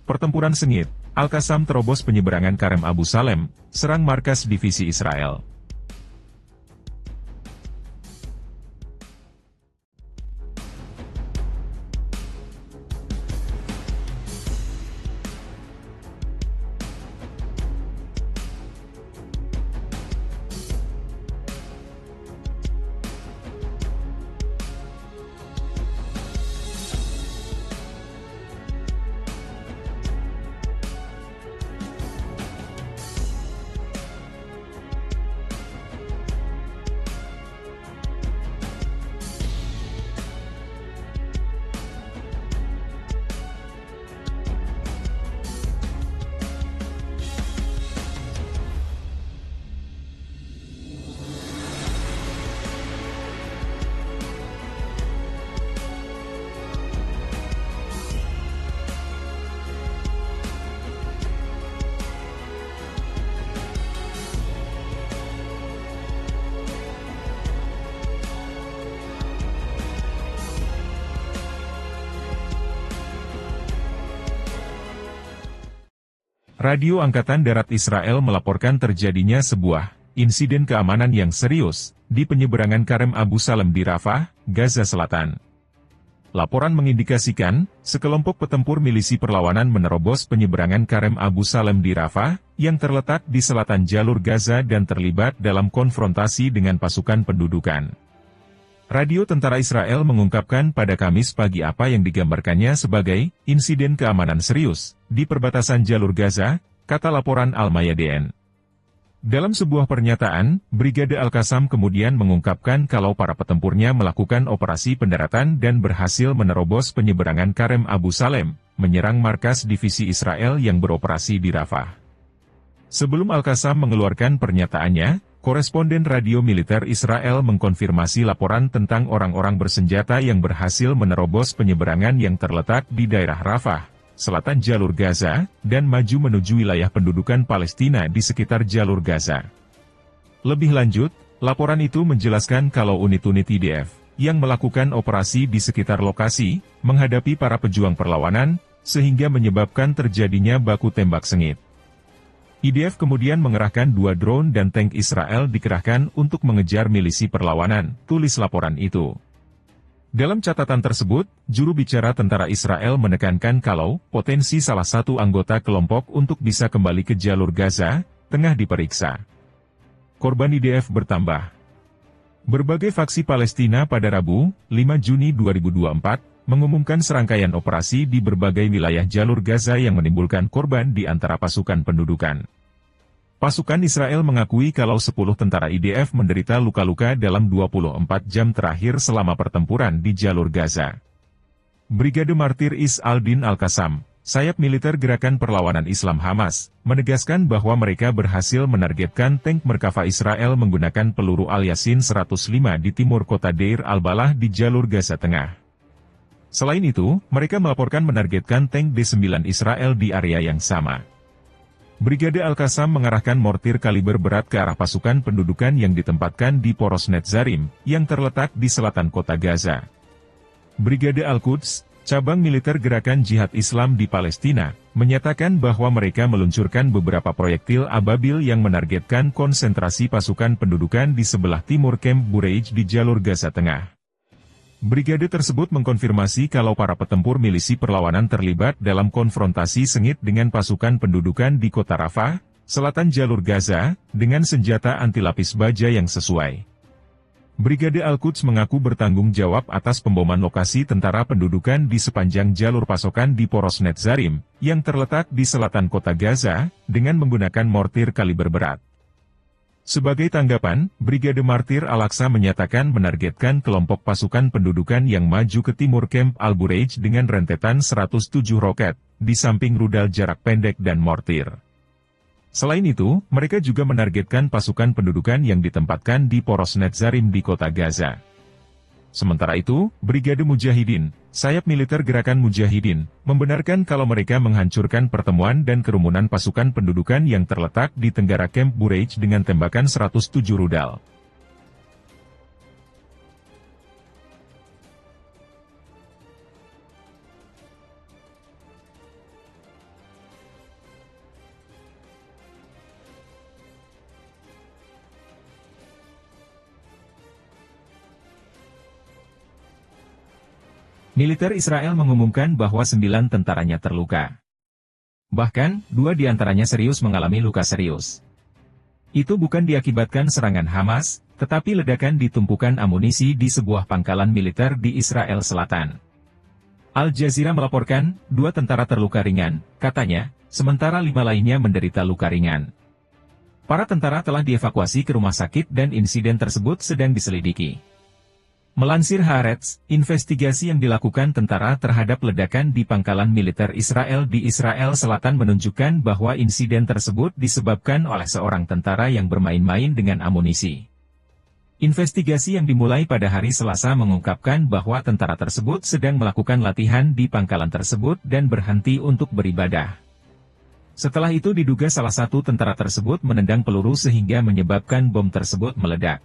Pertempuran sengit, Al-Qassam terobos penyeberangan Karem Abu Salem, serang markas divisi Israel. Radio Angkatan Darat Israel melaporkan terjadinya sebuah insiden keamanan yang serius di penyeberangan Karem Abu Salem di Rafah, Gaza Selatan. Laporan mengindikasikan, sekelompok petempur milisi perlawanan menerobos penyeberangan Karem Abu Salem di Rafah, yang terletak di selatan jalur Gaza dan terlibat dalam konfrontasi dengan pasukan pendudukan. Radio Tentara Israel mengungkapkan pada Kamis pagi apa yang digambarkannya sebagai insiden keamanan serius di perbatasan jalur Gaza, kata laporan Al-Mayadeen. Dalam sebuah pernyataan, Brigade Al-Qassam kemudian mengungkapkan kalau para petempurnya melakukan operasi pendaratan dan berhasil menerobos penyeberangan Karem Abu Salem, menyerang markas divisi Israel yang beroperasi di Rafah. Sebelum Al-Qassam mengeluarkan pernyataannya, koresponden radio militer Israel mengkonfirmasi laporan tentang orang-orang bersenjata yang berhasil menerobos penyeberangan yang terletak di daerah Rafah, selatan jalur Gaza, dan maju menuju wilayah pendudukan Palestina di sekitar jalur Gaza. Lebih lanjut, laporan itu menjelaskan kalau unit-unit IDF yang melakukan operasi di sekitar lokasi, menghadapi para pejuang perlawanan, sehingga menyebabkan terjadinya baku tembak sengit. IDF kemudian mengerahkan 2 drone dan tank Israel dikerahkan untuk mengejar milisi perlawanan, tulis laporan itu. Dalam catatan tersebut, juru bicara tentara Israel menekankan kalau potensi salah satu anggota kelompok untuk bisa kembali ke jalur Gaza tengah diperiksa. Korban IDF bertambah. Berbagai faksi Palestina pada Rabu, 5 Juni 2024, mengumumkan serangkaian operasi di berbagai wilayah jalur Gaza yang menimbulkan korban di antara pasukan pendudukan. Pasukan Israel mengakui kalau 10 tentara IDF menderita luka-luka dalam 24 jam terakhir selama pertempuran di jalur Gaza. Brigade Martir Is al-Din Al-Qassam, sayap militer Gerakan Perlawanan Islam Hamas, menegaskan bahwa mereka berhasil menargetkan tank Merkava Israel menggunakan peluru Al-Yasin 105 di timur kota Deir al-Balah di jalur Gaza Tengah. Selain itu, mereka melaporkan menargetkan tank D9 Israel di area yang sama. Brigade Al-Qassam mengarahkan mortir kaliber berat ke arah pasukan pendudukan yang ditempatkan di Poros Netzarim, yang terletak di selatan kota Gaza. Brigade Al-Quds, cabang militer Gerakan Jihad Islam di Palestina, menyatakan bahwa mereka meluncurkan beberapa proyektil ababil yang menargetkan konsentrasi pasukan pendudukan di sebelah timur Camp Bureij di jalur Gaza Tengah. Brigade tersebut mengkonfirmasi kalau para petempur milisi perlawanan terlibat dalam konfrontasi sengit dengan pasukan pendudukan di kota Rafah, selatan jalur Gaza, dengan senjata anti-lapis baja yang sesuai. Brigade Al-Quds mengaku bertanggung jawab atas pemboman lokasi tentara pendudukan di sepanjang jalur pasokan di Poros Netzarim, yang terletak di selatan kota Gaza, dengan menggunakan mortir kaliber berat. Sebagai tanggapan, Brigade Martir Al-Aqsa menyatakan menargetkan kelompok pasukan pendudukan yang maju ke timur Camp Al-Bureij dengan rentetan 107 roket, di samping rudal jarak pendek dan mortir. Selain itu, mereka juga menargetkan pasukan pendudukan yang ditempatkan di Poros Netzarim di kota Gaza. Sementara itu, Brigade Mujahidin, sayap militer Gerakan Mujahidin, membenarkan kalau mereka menghancurkan pertemuan dan kerumunan pasukan pendudukan yang terletak di tenggara Camp Bureij dengan tembakan 107 rudal. Militer Israel mengumumkan bahwa 9 tentaranya terluka. Bahkan, 2 diantaranya serius mengalami luka serius. Itu bukan diakibatkan serangan Hamas, tetapi ledakan di tumpukan amunisi di sebuah pangkalan militer di Israel Selatan. Al Jazeera melaporkan, 2 tentara terluka ringan, katanya, sementara 5 lainnya menderita luka ringan. Para tentara telah dievakuasi ke rumah sakit dan insiden tersebut sedang diselidiki. Melansir Haaretz, investigasi yang dilakukan tentara terhadap ledakan di pangkalan militer Israel di Israel Selatan menunjukkan bahwa insiden tersebut disebabkan oleh seorang tentara yang bermain-main dengan amunisi. Investigasi yang dimulai pada hari Selasa mengungkapkan bahwa tentara tersebut sedang melakukan latihan di pangkalan tersebut dan berhenti untuk beribadah. Setelah itu diduga salah satu tentara tersebut menendang peluru sehingga menyebabkan bom tersebut meledak.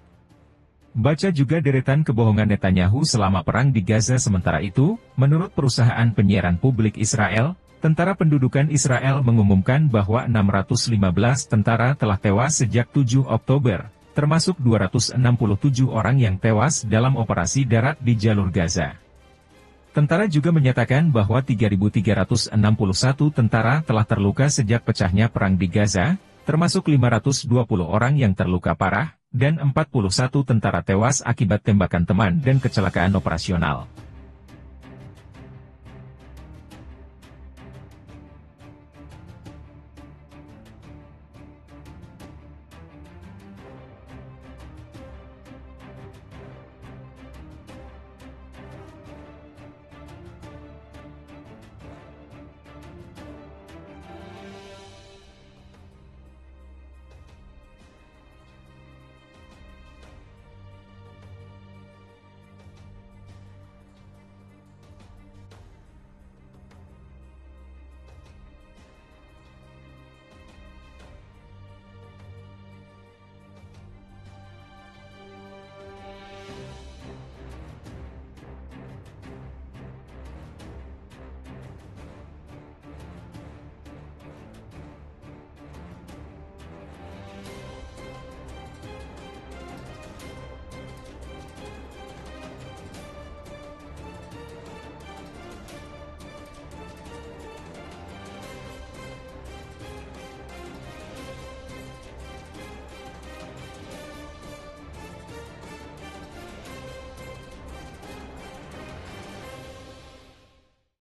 Baca juga deretan kebohongan Netanyahu selama perang di Gaza. Sementara itu, menurut perusahaan penyiaran publik Israel, Tentara Pendudukan Israel mengumumkan bahwa 615 tentara telah tewas sejak 7 Oktober, termasuk 267 orang yang tewas dalam operasi darat di jalur Gaza. Tentara juga menyatakan bahwa 3.361 tentara telah terluka sejak pecahnya perang di Gaza, termasuk 520 orang yang terluka parah, dan 41 tentara tewas akibat tembakan teman dan kecelakaan operasional.